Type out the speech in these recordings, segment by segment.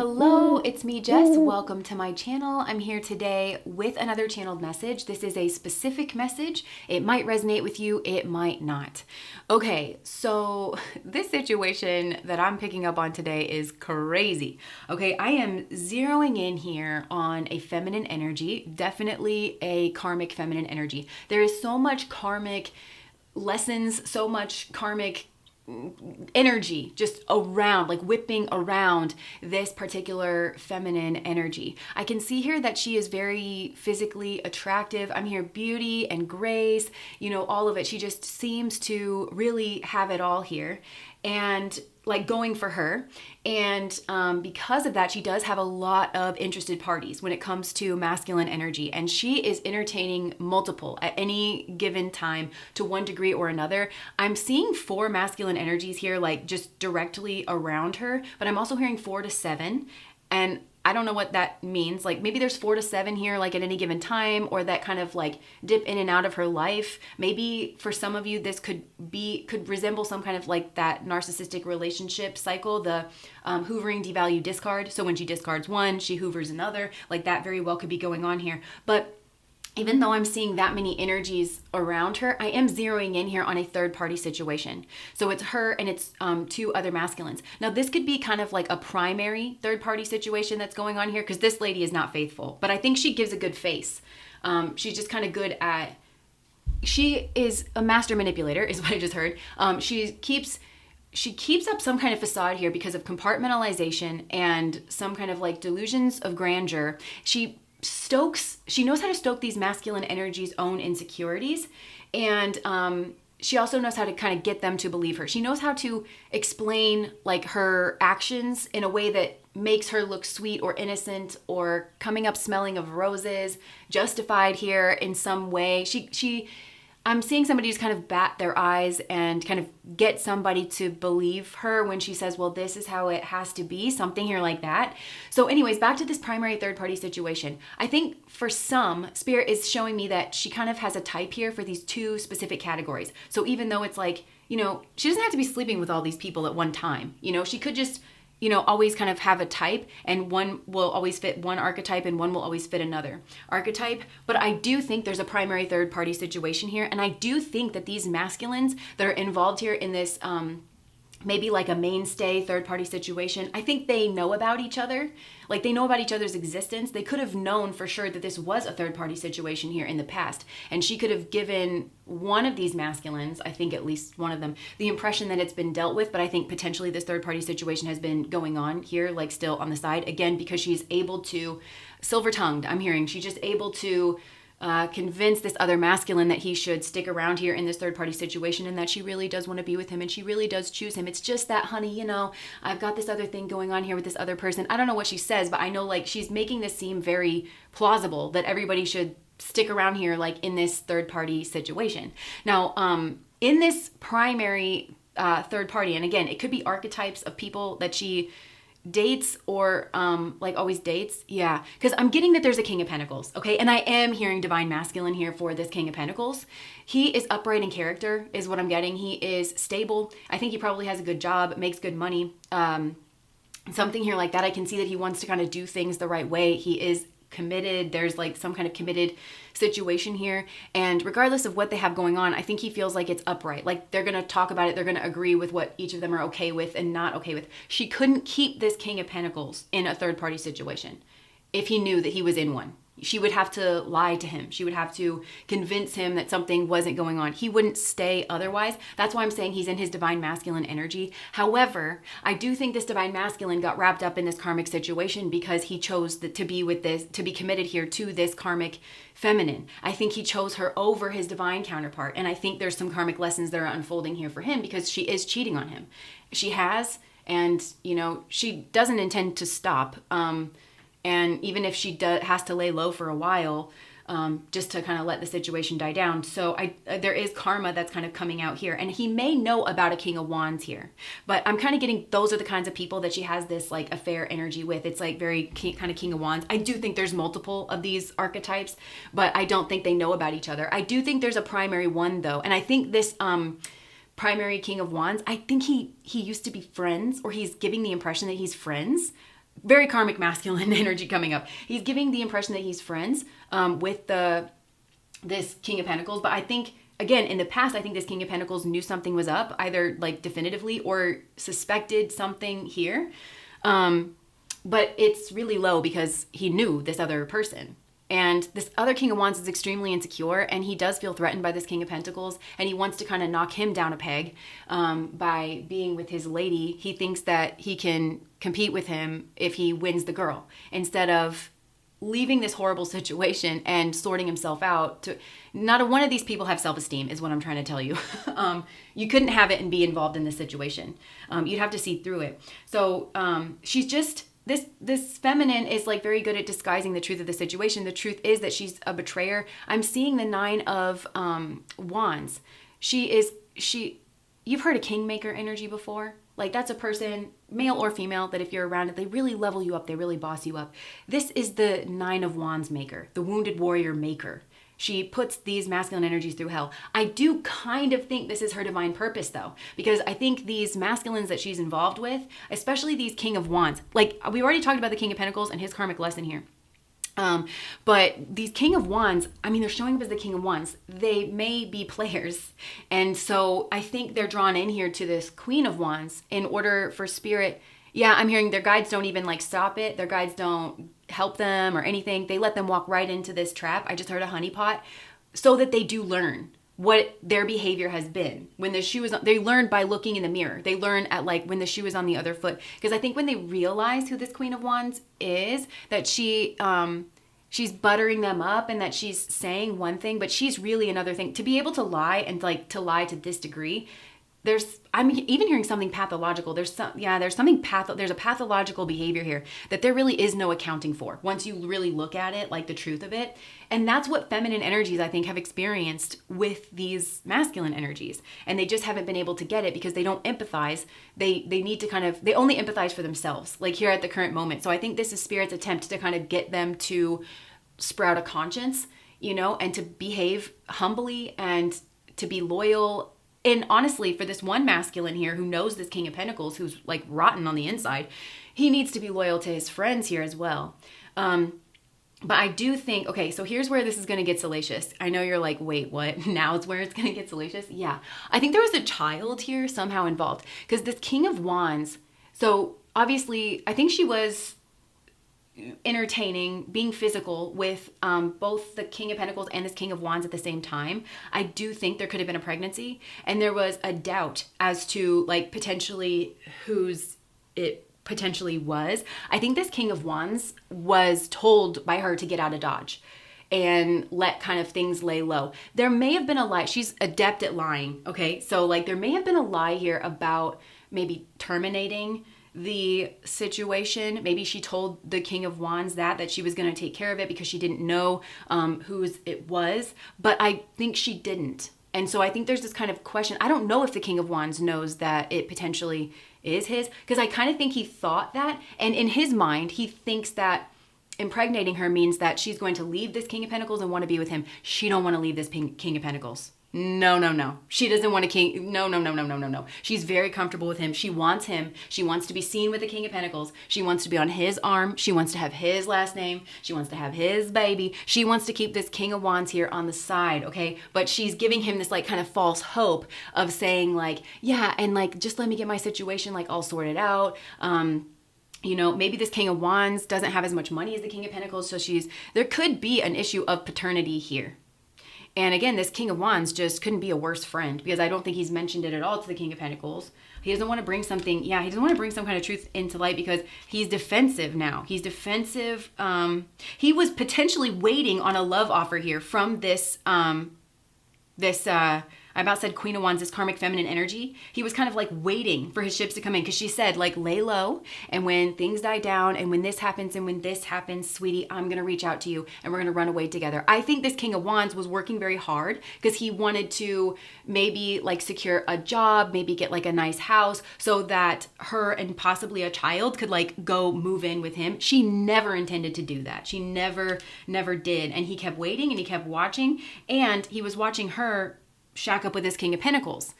Hello, it's me, Jess. Welcome to my channel. I'm here today with another channeled message. This is a specific message. It might resonate with you, it might not. Okay, so this situation that I'm picking up on today is crazy. Okay, I am zeroing in here on a feminine energy, definitely a karmic feminine energy. There is so much karmic lessons, so much karmic energy just around, like whipping around this particular feminine energy. I can see here that she is very physically attractive. I'm here beauty and grace, all of it. She just seems to really have it all here and like going for her. And because of that, she does have a lot of interested parties when it comes to masculine energy. And she is entertaining multiple at any given time to one degree or another. I'm seeing 4 masculine energies here, like just directly around her, but I'm also hearing 4 to 7. And I don't know what that means. Like maybe there's 4 to 7 here, like at any given time, or that kind of like dip in and out of her life. Maybe for some of you, this could resemble some kind of like that narcissistic relationship cycle, the hoovering, devalue, discard. So when she discards one, she hoovers another. Like that very well could be going on here. But even though I'm seeing that many energies around her, I am zeroing in here on a third party situation. So it's her and it's 2 other masculines. Now this could be kind of like a primary third party situation that's going on here because this lady is not faithful, but I think she gives a good face. She's just kind of good at, she is a master manipulator is what I just heard. She keeps up some kind of facade here because of compartmentalization and some kind of like delusions of grandeur. She knows how to stoke these masculine energies' own insecurities, and she also knows how to kind of get them to believe her. She knows how to explain like her actions in a way that makes her look sweet or innocent or coming up smelling of roses, justified here in some way. I'm seeing somebody just kind of bat their eyes and kind of get somebody to believe her when she says, well, this is how it has to be, something here like that. So anyways, back to this primary third party situation. I think for some, Spirit is showing me that she kind of has a type here for these 2 specific categories. So even though it's like, she doesn't have to be sleeping with all these people at one time. She could just always kind of have a type, and one will always fit one archetype and one will always fit another archetype. But I do think there's a primary third party situation here. And I do think that these masculines that are involved here in this, maybe like a mainstay third party situation, I think they know about each other. Like they know about each other's existence. They could have known for sure that this was a third party situation here in the past. And she could have given one of these masculines, I think at least one of them, the impression that it's been dealt with. But I think potentially this third party situation has been going on here, like still on the side. Again, because she's able to, silver tongued, I'm hearing, she's just able to convince this other masculine that he should stick around here in this third party situation and that she really does want to be with him and she really does choose him. It's just that, honey, I've got this other thing going on here with this other person. I don't know what she says, but I know like she's making this seem very plausible that everybody should stick around here like in this third party situation. Now, in this primary third party, and again, it could be archetypes of people that she dates or like always dates. Yeah, because I'm getting that there's a King of Pentacles. Okay, and I am hearing divine masculine here for this King of Pentacles. He is upright in character is what I'm getting. He is stable. I think he probably has a good job, makes good money, something here like that. I can see that he wants to kind of do things the right way. He is committed. There's like some kind of committed situation here, and regardless of what they have going on, I think he feels like it's upright. Like they're gonna talk about it, they're gonna agree with what each of them are okay with and not okay with. She couldn't keep this King of Pentacles in a third party situation if he knew that he was in one. She would have to lie to him. She would have to convince him that something wasn't going on. He wouldn't stay otherwise. That's why I'm saying he's in his divine masculine energy. However, I do think this divine masculine got wrapped up in this karmic situation because he chose to be with this, to be committed here to this karmic feminine. I think he chose her over his divine counterpart. And I think there's some karmic lessons that are unfolding here for him because she is cheating on him. She has, and she doesn't intend to stop. And even if she has to lay low for a while, just to kind of let the situation die down. So there is karma that's kind of coming out here. And he may know about a King of Wands here. But I'm kind of getting those are the kinds of people that she has this like affair energy with. It's like very kind of King of Wands. I do think there's multiple of these archetypes, but I don't think they know about each other. I do think there's a primary one though. And I think this primary King of Wands, I think he used to be friends, or he's giving the impression that he's friends very karmic masculine energy coming up. He's giving the impression that he's friends with this King of Pentacles. But I think, again, in the past, I think this King of Pentacles knew something was up, either like definitively or suspected something here. But it's really low because he knew this other person. And this other King of Wands is extremely insecure, and he does feel threatened by this King of Pentacles, and he wants to kind of knock him down a peg by being with his lady. He thinks that he can compete with him if he wins the girl, instead of leaving this horrible situation and sorting himself out. Not one of these people have self-esteem, is what I'm trying to tell you. You couldn't have it and be involved in this situation. You'd have to see through it. So she's just... This feminine is like very good at disguising the truth of the situation. The truth is that she's a betrayer. I'm seeing the 9 of Wands. You've heard of kingmaker energy before? Like, that's a person, male or female, that if you're around it, they really level you up. They really boss you up. This is the 9 of Wands maker, the wounded warrior maker. She puts these masculine energies through hell. I do kind of think this is her divine purpose, though, because I think these masculines that she's involved with, especially these King of Wands, like we already talked about the King of Pentacles and his karmic lesson here. But these King of Wands, I mean, they're showing up as the King of Wands. They may be players. And so I think they're drawn in here to this Queen of Wands in order for spirit. Yeah, I'm hearing their guides don't even like stop it. Their guides don't help them or anything. They let them walk right into this trap. I just heard a honeypot, so that they do learn what their behavior has been. When the shoe is on, they learn by looking in the mirror. They learn at like when the shoe is on the other foot. Because I think when they realize who this Queen of Wands is, that she's buttering them up and that she's saying one thing, but she's really another thing. To be able to lie and like to lie to this degree, I'm even hearing something pathological. There's a pathological behavior here that there really is no accounting for once you really look at it, like the truth of it. And that's what feminine energies, I think, have experienced with these masculine energies. And they just haven't been able to get it because they don't empathize. They need to they only empathize for themselves, like here at the current moment. So I think this is Spirit's attempt to kind of get them to sprout a conscience, and to behave humbly and to be loyal. And honestly, for this one masculine here who knows this King of Pentacles, who's like rotten on the inside, he needs to be loyal to his friends here as well. But I do think, okay, so here's where this is going to get salacious. I know you're like, wait, what? Now it's where it's going to get salacious? Yeah. I think there was a child here somehow involved, because this King of Wands, so obviously, I think she was entertaining, being physical with both the King of Pentacles and this King of Wands at the same time. I do think there could have been a pregnancy, and there was a doubt as to like potentially whose it potentially was. I think this King of Wands was told by her to get out of Dodge and let kind of things lay low. There may have been a lie. She's adept at lying, okay? So like there may have been a lie here about maybe terminating the situation. Maybe she told the King of Wands that she was going to take care of it because she didn't know whose it was, but I think she didn't. And so I think there's this kind of question. I don't know if the King of Wands knows that it potentially is his, because I kind of think he thought that, and in his mind he thinks that impregnating her means that she's going to leave this King of Pentacles and want to be with him. She don't want to leave this King of Pentacles. No. She doesn't want a king. No. She's very comfortable with him. She wants him. She wants to be seen with the King of Pentacles. She wants to be on his arm. She wants to have his last name. She wants to have his baby. She wants to keep this King of Wands here on the side, okay? But she's giving him this like kind of false hope of saying like, yeah, and like, just let me get my situation, like I'll sort it out. Maybe this King of Wands doesn't have as much money as the King of Pentacles, so there could be an issue of paternity here. And again, this King of Wands just couldn't be a worse friend, because I don't think he's mentioned it at all to the King of Pentacles. He doesn't want to bring some kind of truth into light because he's defensive now. He's defensive. He was potentially waiting on a love offer here from I about said Queen of Wands, this karmic feminine energy. He was kind of like waiting for his ships to come in, because she said like, lay low, and when things die down and when this happens and when this happens, sweetie, I'm going to reach out to you and we're going to run away together. I think this King of Wands was working very hard because he wanted to maybe like secure a job, maybe get like a nice house so that her and possibly a child could like go move in with him. She never intended to do that. She never did. And he kept waiting and he kept watching, and he was watching her shack up with this King of Pentacles.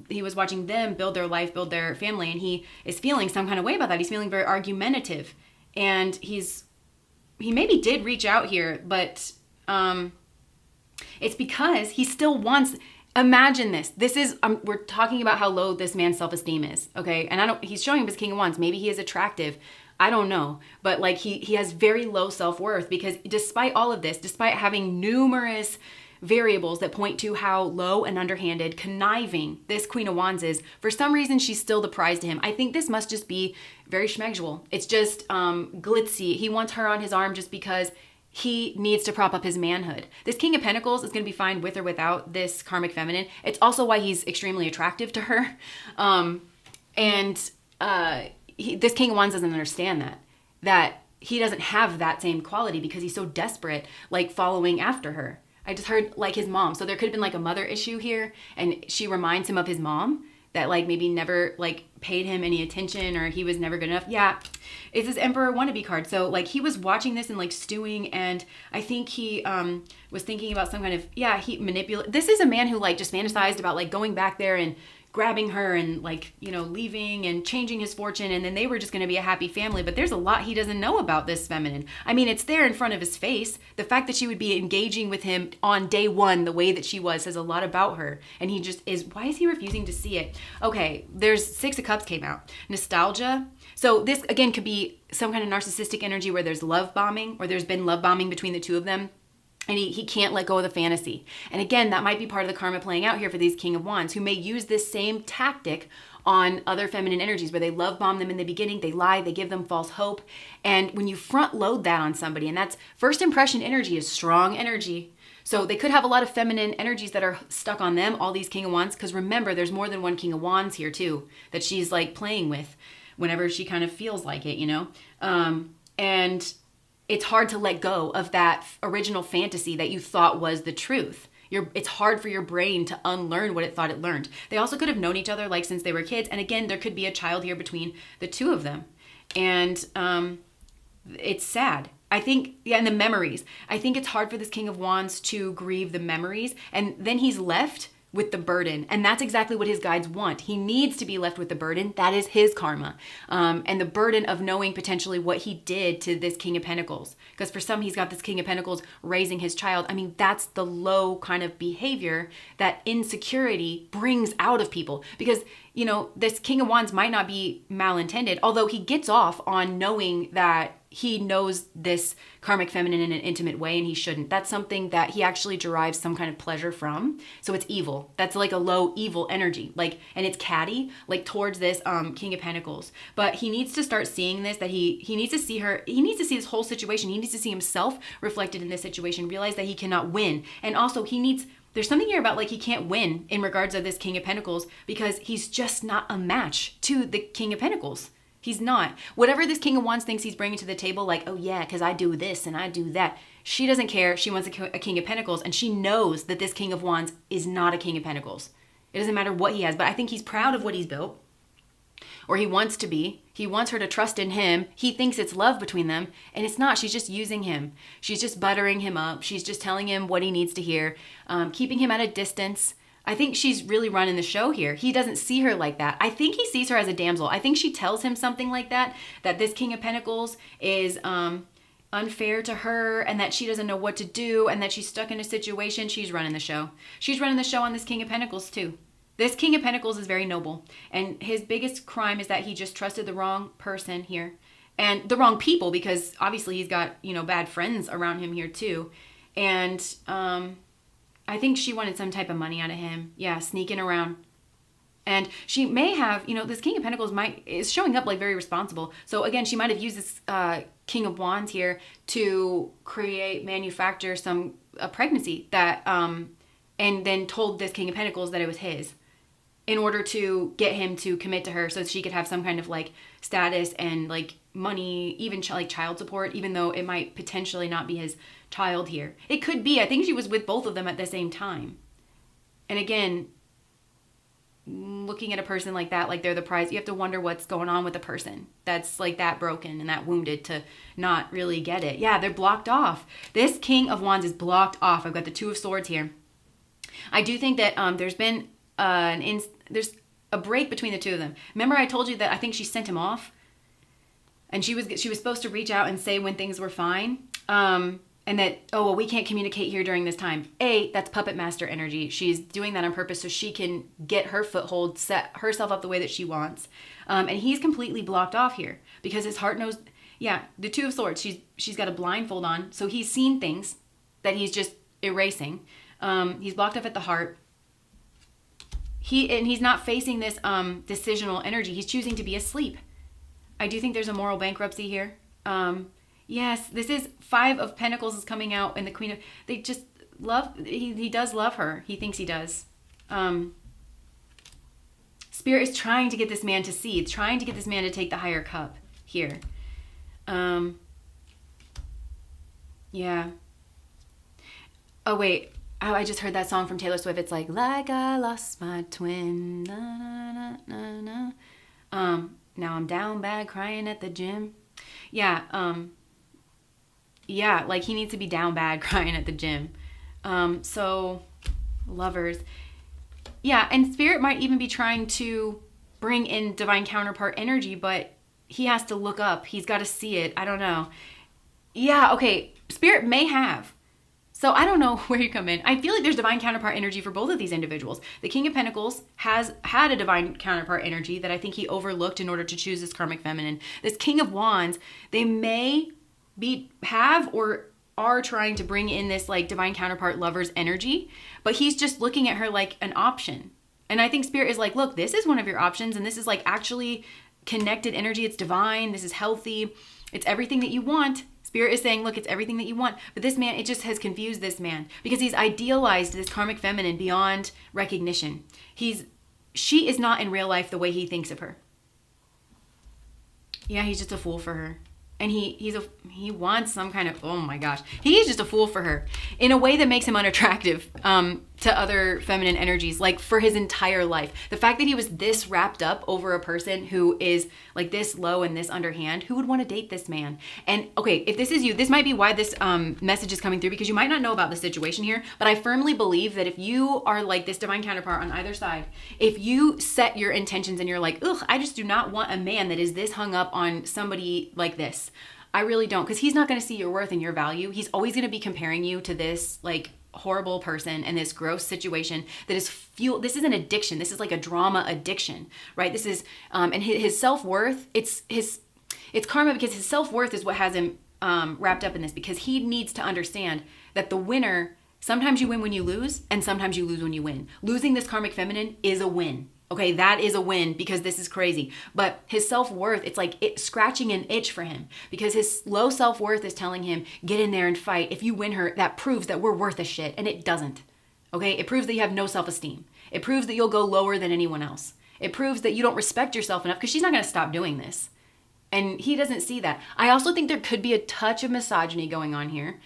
he was watching them build their life, build their family, and he is feeling some kind of way about that. He's feeling very argumentative, and he maybe did reach out here, but it's because he still wants. Imagine this. This is we're talking about how low this man's self-esteem is, okay? And he's showing him his King of Wands. Maybe he is attractive. I don't know. But like he has very low self-worth, because despite all of this, despite having numerous variables that point to how low and underhanded, conniving this Queen of Wands is, for some reason she's still the prize to him. I think this must just be very schmegsual. It's just glitzy. He wants her on his arm just because he needs to prop up his manhood. This King of Pentacles is going to be fine with or without this karmic feminine. It's also why he's extremely attractive to her. This King of Wands doesn't understand that he doesn't have that same quality because he's so desperate, like following after her. I just heard like his mom. So there could have been like a mother issue here, and she reminds him of his mom that like maybe never like paid him any attention, or he was never good enough. Yeah, it's his Emperor wannabe card. So like he was watching this and like stewing, and I think he was thinking about some kind of, he manipulate. This is a man who like just fantasized about like going back there and grabbing her and like, leaving and changing his fortune, and then they were just going to be a happy family. But there's a lot he doesn't know about this feminine. I mean, it's there in front of his face. The fact that she would be engaging with him on day one the way that she was says a lot about her. And he just is, why is he refusing to see it? Okay, there's Six of Cups came out. Nostalgia. So this again could be some kind of narcissistic energy where there's love bombing, or there's been love bombing between the two of them. And he can't let go of the fantasy. And again, that might be part of the karma playing out here for these King of Wands, who may use this same tactic on other feminine energies, where they love bomb them in the beginning, they lie, they give them false hope. And when you front load that on somebody, and that's first impression energy is strong energy. So they could have a lot of feminine energies that are stuck on them, all these King of Wands, because remember, there's more than one King of Wands here too, that she's like playing with whenever she kind of feels like it, and it's hard to let go of that original fantasy that you thought was the truth. It's hard for your brain to unlearn what it thought it learned. They also could have known each other like since they were kids. And again, there could be a child here between the two of them. And it's sad. I think, and the memories. I think it's hard for this King of Wands to grieve the memories. And then he's left with the burden. And that's exactly what his guides want. He needs to be left with the burden. That is his karma. And the burden of knowing potentially what he did to this King of Pentacles. Because for some, he's got this King of Pentacles raising his child. I mean, that's the low kind of behavior that insecurity brings out of people. Because, this King of Wands might not be malintended, although he gets off on knowing that he knows this karmic feminine in an intimate way, and he shouldn't. That's something that he actually derives some kind of pleasure from. So it's evil. That's like a low evil energy, and it's catty, towards this King of Pentacles. But he needs to start seeing this, that he needs to see her. He needs to see this whole situation. He needs to see himself reflected in this situation, realize that he cannot win. And also there's something here about he can't win in regards of this King of Pentacles, because he's just not a match to the King of Pentacles. He's not. Whatever this King of Wands thinks he's bringing to the table, oh yeah, because I do this and I do that. She doesn't care. She wants a King of Pentacles, and she knows that this King of Wands is not a King of Pentacles. It doesn't matter what he has, but I think he's proud of what he's built, or he wants to be. He wants her to trust in him. He thinks it's love between them, and it's not. She's just using him. She's just buttering him up. She's just telling him what he needs to hear, keeping him at a distance. I think she's really running the show here. He doesn't see her like that. I think he sees her as a damsel. I think she tells him something like that this King of Pentacles is unfair to her, and that she doesn't know what to do, and that she's stuck in a situation. She's running the show. She's running the show on this King of Pentacles too. This King of Pentacles is very noble, and his biggest crime is that he just trusted the wrong person here, and the wrong people, because obviously he's got, bad friends around him here too. And I think she wanted some type of money out of him. Yeah, sneaking around. And she may have, this King of Pentacles is showing up very responsible. So again, she might have used this King of Wands here to manufacture a pregnancy that, and then told this King of Pentacles that it was his, in order to get him to commit to her, so she could have some kind of status and money, even child support, even though it might potentially not be his child here. It could be. I think she was with both of them at the same time. And again, looking at a person like that, they're the prize, you have to wonder what's going on with the person that's that broken and that wounded to not really get it. Yeah, they're blocked off. This King of Wands is blocked off. I've got the Two of Swords here. I do think that there's been there's a break between the two of them. Remember I told you that I think she sent him off, and she was supposed to reach out and say when things were fine. And that, oh, well, we can't communicate here during this time. That's puppet master energy. She's doing that on purpose so she can get her foothold, set herself up the way that she wants. And he's completely blocked off here because his heart knows, the Two of Swords. She's got a blindfold on, so he's seen things that he's just erasing. He's blocked off at the heart. He's not facing this decisional energy. He's choosing to be asleep. I do think there's a moral bankruptcy here. Yes, this is Five of Pentacles is coming out, and the Queen of... They just love... He does love her. He thinks he does. Spirit is trying to get this man to see. It's trying to get this man to take the higher cup here. Yeah. Oh, wait. Oh, I just heard that song from Taylor Swift. It's like I lost my twin. Na, na, na, na, na. Now I'm down bad crying at the gym. Yeah, like he needs to be down bad crying at the gym. So lovers. Yeah, and Spirit might even be trying to bring in divine counterpart energy, but he has to look up. He's got to see it. I don't know. Yeah, okay. Spirit may have. So I don't know where you come in. I feel like there's divine counterpart energy for both of these individuals. The King of Pentacles has had a divine counterpart energy that I think he overlooked in order to choose this karmic feminine. This King of Wands, they may have or are trying to bring in this like divine counterpart lover's energy, but he's just looking at her like an option. And I think Spirit is like, look, this is one of your options, and this is like actually connected energy. It's divine. This is healthy. It's everything that you want. Spirit is saying, look, it's everything that you want. But this man, it just has confused this man because he's idealized this karmic feminine beyond recognition. She is not in real life the way he thinks of her. Yeah, he's just a fool for her. And he wants some kind of, oh my gosh, he's just a fool for her in a way that makes him unattractive to other feminine energies, like for his entire life. The fact that he was this wrapped up over a person who is like this low and this underhand, who would want to date this man? And okay, if this is you, this might be why this message is coming through, because you might not know about the situation here, but I firmly believe that if you are like this divine counterpart on either side, if you set your intentions and you're like, ugh, I just do not want a man that is this hung up on somebody like this. I really don't, because he's not going to see your worth and your value. He's always going to be comparing you to this like horrible person and this gross situation that is fueled. This is an addiction. This is like a drama addiction, right? This is, and his self-worth, it's karma, because his self-worth is what has him wrapped up in this, because he needs to understand that the winner, sometimes you win when you lose, and sometimes you lose when you win. Losing this karmic feminine is a win. Okay, that is a win, because this is crazy. But his self-worth, it's like scratching an itch for him, because his low self-worth is telling him, get in there and fight. If you win her, that proves that we're worth a shit. And it doesn't. Okay, it proves that you have no self-esteem. It proves that you'll go lower than anyone else. It proves that you don't respect yourself enough, because she's not going to stop doing this. And he doesn't see that. I also think there could be a touch of misogyny going on here.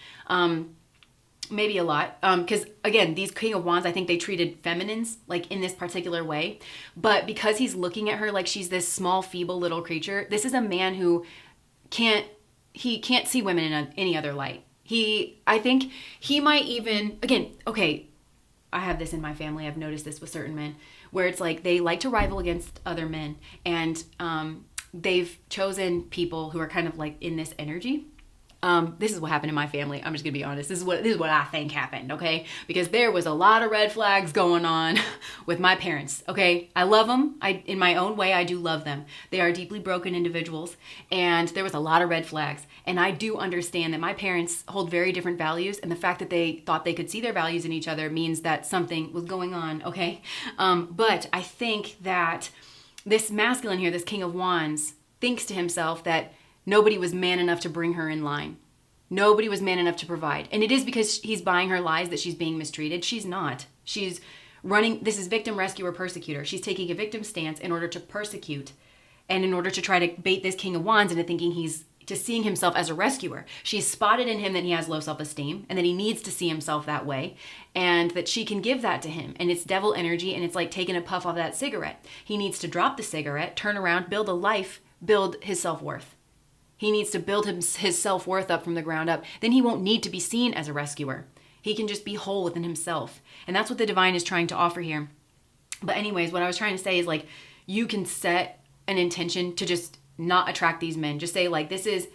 Maybe a lot, because again, these King of Wands, I think they treated feminines like in this particular way, but because he's looking at her like she's this small, feeble little creature, this is a man who can't see women in any other light. I think he might even, again, okay, I have this in my family, I've noticed this with certain men, where it's like they like to rival against other men, and they've chosen people who are kind of like in this energy. This is what happened in my family. I'm just gonna be honest. This is what I think happened, okay? Because there was a lot of red flags going on with my parents, okay? I love them. In my own way, I do love them. They are deeply broken individuals, and there was a lot of red flags. And I do understand that my parents hold very different values, and the fact that they thought they could see their values in each other means that something was going on, okay? But I think that this masculine here, this King of Wands, thinks to himself that nobody was man enough to bring her in line. Nobody was man enough to provide. And it is because he's buying her lies that she's being mistreated. She's not. She's running, this is victim, rescuer, persecutor. She's taking a victim stance in order to persecute and in order to try to bait this King of Wands into thinking seeing himself as a rescuer. She's spotted in him that he has low self-esteem and that he needs to see himself that way, and that she can give that to him. And it's devil energy, and it's like taking a puff off that cigarette. He needs to drop the cigarette, turn around, build a life, build his self-worth. He needs to build his self-worth up from the ground up. Then he won't need to be seen as a rescuer. He can just be whole within himself. And that's what the divine is trying to offer here. But anyways, what I was trying to say is like, you can set an intention to just not attract these men. Just say like, this is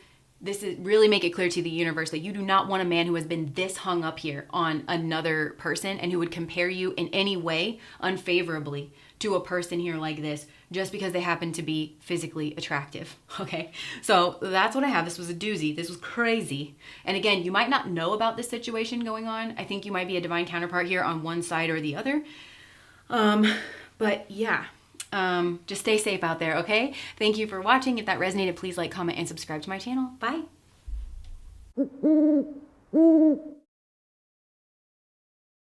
really make it clear to the universe that you do not want a man who has been this hung up here on another person and who would compare you in any way unfavorably to a person here like this just because they happen to be physically attractive. Okay, so that's what I have. This was a doozy. This was crazy. And again, you might not know about this situation going on. I think you might be a divine counterpart here on one side or the other. But yeah, just stay safe out there, okay? Thank you for watching. If that resonated, please like, comment, and subscribe to my channel. Bye.